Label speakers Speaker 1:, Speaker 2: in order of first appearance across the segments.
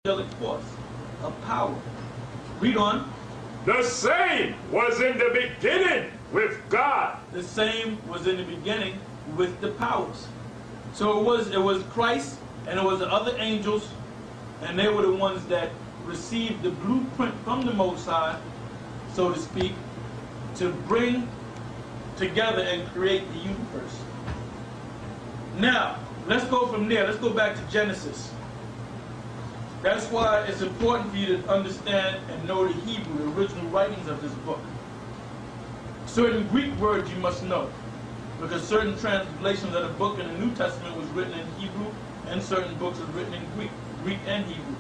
Speaker 1: angelic force of power. Read on.
Speaker 2: The same was in the beginning with God.
Speaker 1: The same was in the beginning with the powers. So it was Christ and it was the other angels, and they were the ones that received the blueprint from the Most High, so to speak, to bring together and create the universe. Now, let's go from there. Let's go back to Genesis. That's why it's important for you to understand and know the Hebrew, the original writings of this book. Certain Greek words you must know, because certain translations of the book in the New Testament was written in Hebrew, and certain books are written in Greek and Hebrew.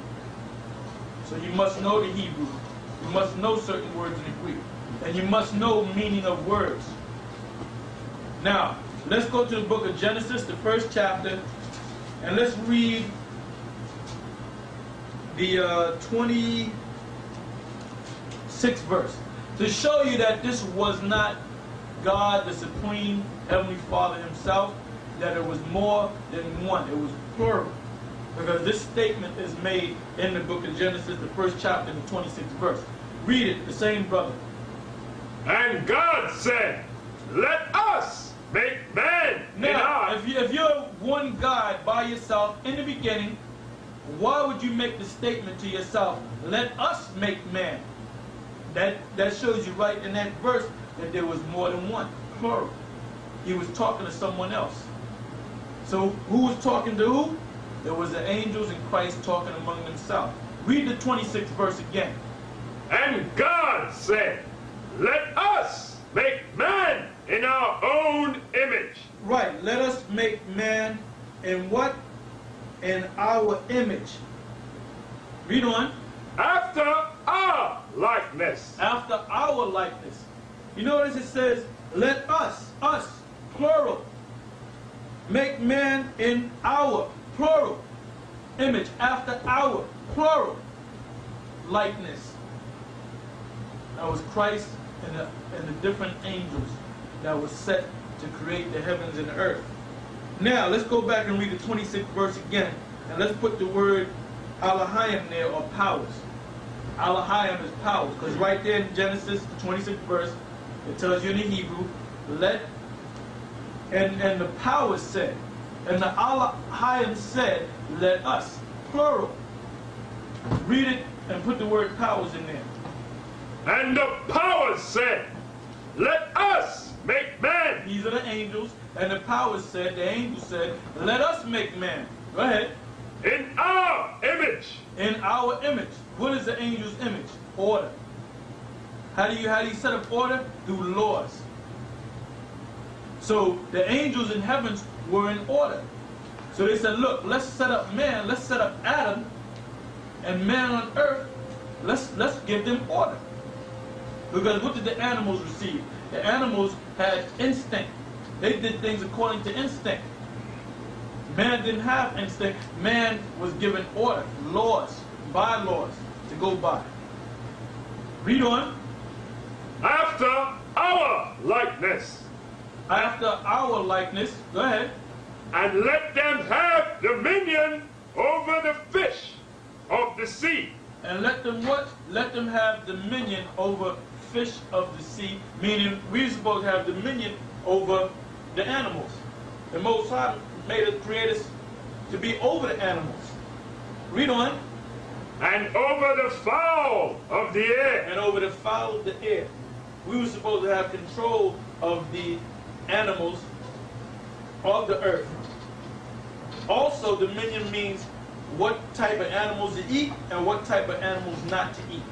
Speaker 1: So you must know the Hebrew. You must know certain words in the Greek. And you must know meaning of words. Now, let's go to the book of Genesis, the first chapter, and let's read the 26th verse, to show you that this was not God, the Supreme Heavenly Father Himself, that it was more than one, it was plural. Because this statement is made in the book of Genesis, the first chapter, the 26th verse. Read it, the same brother.
Speaker 2: And God said, let us make man in our...
Speaker 1: If you're one God by yourself in the beginning, why would you make the statement to yourself, let us make man? That shows you right in that verse that there was more than one, plural. He was talking to someone else. So who was talking to who? There was the angels and Christ talking among themselves. Read the 26th verse again.
Speaker 2: And God said, let us make man in our own image.
Speaker 1: Right, let us make man in what? In our image. Read on.
Speaker 2: After our likeness.
Speaker 1: After our likeness. You notice it says, let us, plural, make man in our, plural, image, after our, plural, likeness. That was Christ and the different angels that was set to create the heavens and the earth. Now, let's go back and read the 26th verse again, and let's put the word Elohim there, or powers. Elohim is powers, because right there in Genesis, the 26th verse, it tells you in the Hebrew, let, and the powers said, and the Elohim said, let us, plural. Read it and put the word powers in there.
Speaker 2: And the powers said, let us make man.
Speaker 1: These are the angels, and the powers said, the angels said, let us make man. Go ahead.
Speaker 2: In our image.
Speaker 1: In our image. What is the angel's image? Order. How do you set up order? Through laws. So the angels in heavens were in order. So they said, look, let's set up man, let's set up Adam, and man on earth, let's give them order. Because what did the animals receive? The animals had instinct. They did things according to instinct. Man didn't have instinct. Man was given order, laws, bylaws to go by. Read on.
Speaker 2: After our likeness.
Speaker 1: After our likeness. Go ahead.
Speaker 2: And let them have dominion over the fish of the sea.
Speaker 1: And let them what? Let them have dominion over fish of the sea. Meaning we're supposed to have dominion over the animals. The Most High made us, create us to be over the animals. Read on.
Speaker 2: And over the fowl of the air.
Speaker 1: And over the fowl of the air. We were supposed to have control of the animals of the earth. Also, dominion means what type of animals to eat and what type of animals not to eat.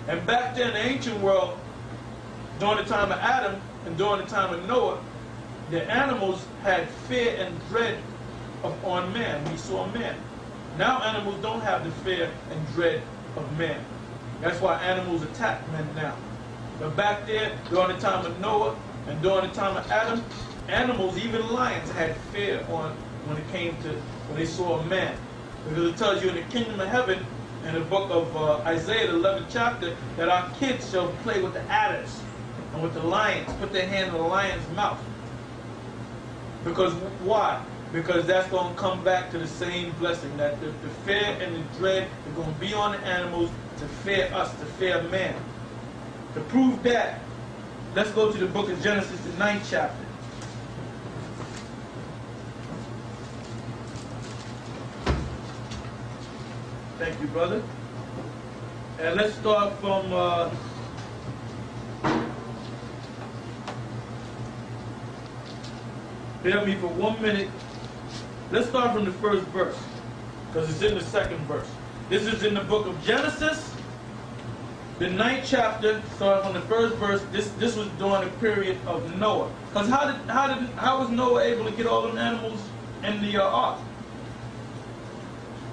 Speaker 1: And back then in the ancient world, during the time of Adam and during the time of Noah, the animals had fear and dread on man. We saw man. Now animals don't have the fear and dread of man. That's why animals attack men now. But back there, during the time of Noah and during the time of Adam, animals, even lions, had fear when it came to when they saw a man. Because it tells you in the kingdom of heaven, in the book of Isaiah, the 11th chapter, that our kids shall play with the adders and with the lions, put their hand in the lion's mouth. Because why? Because that's going to come back to the same blessing, that the fear and the dread are going to be on the animals to fear us, to fear man. To prove that, let's go to the book of Genesis, the 9th chapter. Thank you, brother. And let's start from bear me for 1 minute. Let's start from the first verse, because it's in the second verse. This is in the book of Genesis, the 9th chapter, starting from the first verse. This was during the period of Noah. Because how was Noah able to get all them animals in the ark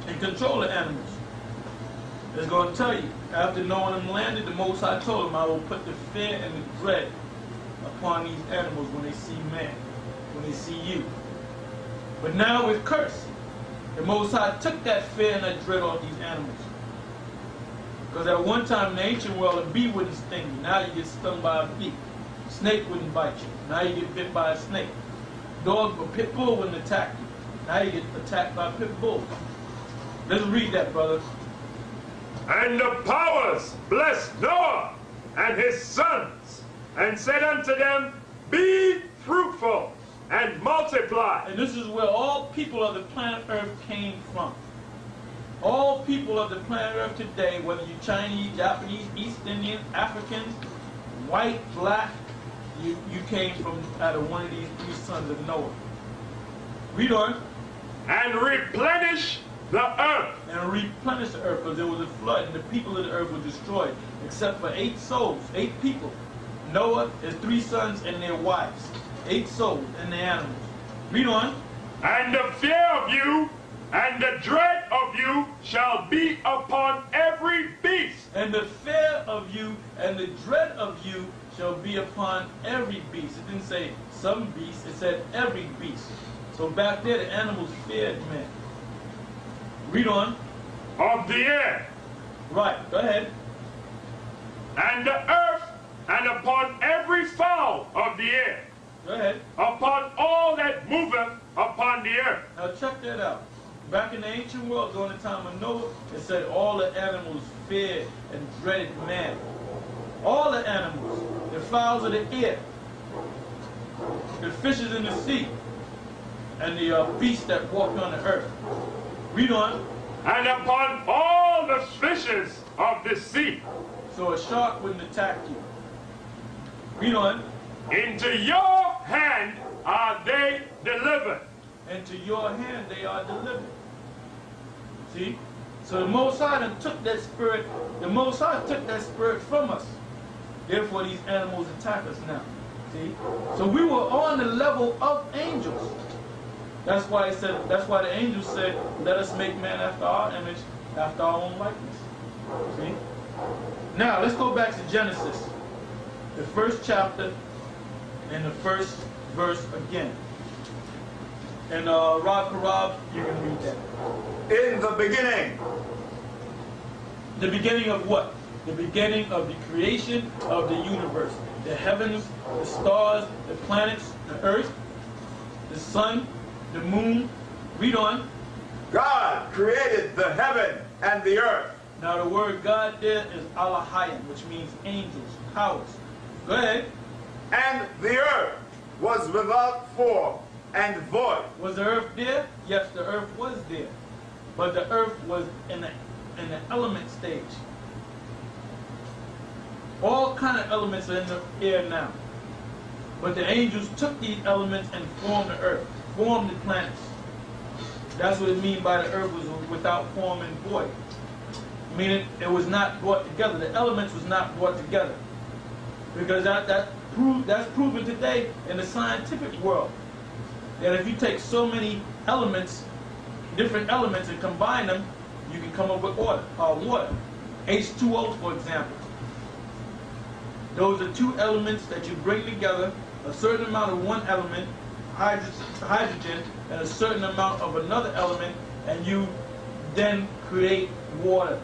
Speaker 1: and control the animals? It's going to tell you, after Noah and them landed, the Most High told him, I will put the fear and the dread upon these animals when they see man, when they see you. But now with curse, the Most High took that fear and that dread off these animals. Because at one time in the ancient world, a bee wouldn't sting you. Now you get stung by a bee. Snake wouldn't bite you. Now you get bit by a snake. Dog or pit bull wouldn't attack you. Now you get attacked by pit bulls. Let's read that, brother.
Speaker 2: And the powers blessed Noah and his sons, and said unto them, Be fruitful and multiply.
Speaker 1: And this is where all people of the planet Earth came from. All people of the planet Earth today, whether you're Chinese, Japanese, East Indian, Africans, white, black, you came from out of one of these three sons of Noah. Read on.
Speaker 2: And replenish the earth.
Speaker 1: And replenish the earth, because there was a flood and the people of the earth were destroyed, except for 8 souls, 8 people. Noah, his 3 sons, and their wives. 8 souls and the animals. Read on.
Speaker 2: And the fear of you and the dread of you shall be upon every beast.
Speaker 1: And the fear of you and the dread of you shall be upon every beast. It didn't say some beast, it said every beast. So back there the animals feared men. Read on.
Speaker 2: Of the air.
Speaker 1: Right, go ahead.
Speaker 2: And the earth, and upon every fowl of the air.
Speaker 1: Go ahead.
Speaker 2: Upon all that moveth upon the earth.
Speaker 1: Now check that out. Back in the ancient world, during the time of Noah, it said all the animals feared and dreaded man. All the animals, the fowls of the air, the fishes in the sea, and the beasts that walk on the earth. Read on.
Speaker 2: And upon all the fishes of the sea.
Speaker 1: So a shark wouldn't attack you. Read on.
Speaker 2: Into your hand are they delivered.
Speaker 1: Into your hand they are delivered. See? So the Most High done took that spirit, the Most High took that spirit from us. Therefore these animals attack us now. See? So we were on the level of angels. That's why it said, that's why the angels said, let us make man after our image, after our own likeness. See? Now let's go back to Genesis, the 1st chapter and the 1st verse again. And Rob Karab, you can read that.
Speaker 3: In the beginning.
Speaker 1: The beginning of what? The beginning of the creation of the universe. The heavens, the stars, the planets, the earth, the sun, the moon. Read on.
Speaker 3: God created the heaven and the earth.
Speaker 1: Now the word God there is Alahayim, which means angels, powers. Go ahead.
Speaker 3: And the earth was without form and void.
Speaker 1: Was the earth there? Yes, the earth was there. But the earth was in the element stage. All kind of elements are in the air now. But the angels took these elements and formed the earth, formed the planets. That's what it means by the earth was without form and void. Meaning it was not brought together. The elements was not brought together. Because that's proven today in the scientific world. That if you take so many elements, different elements, and combine them, you can come up with water. H2O, for example. Those are 2 elements that you bring together, a certain amount of one element, hydrogen, and a certain amount of another element, and you then create water.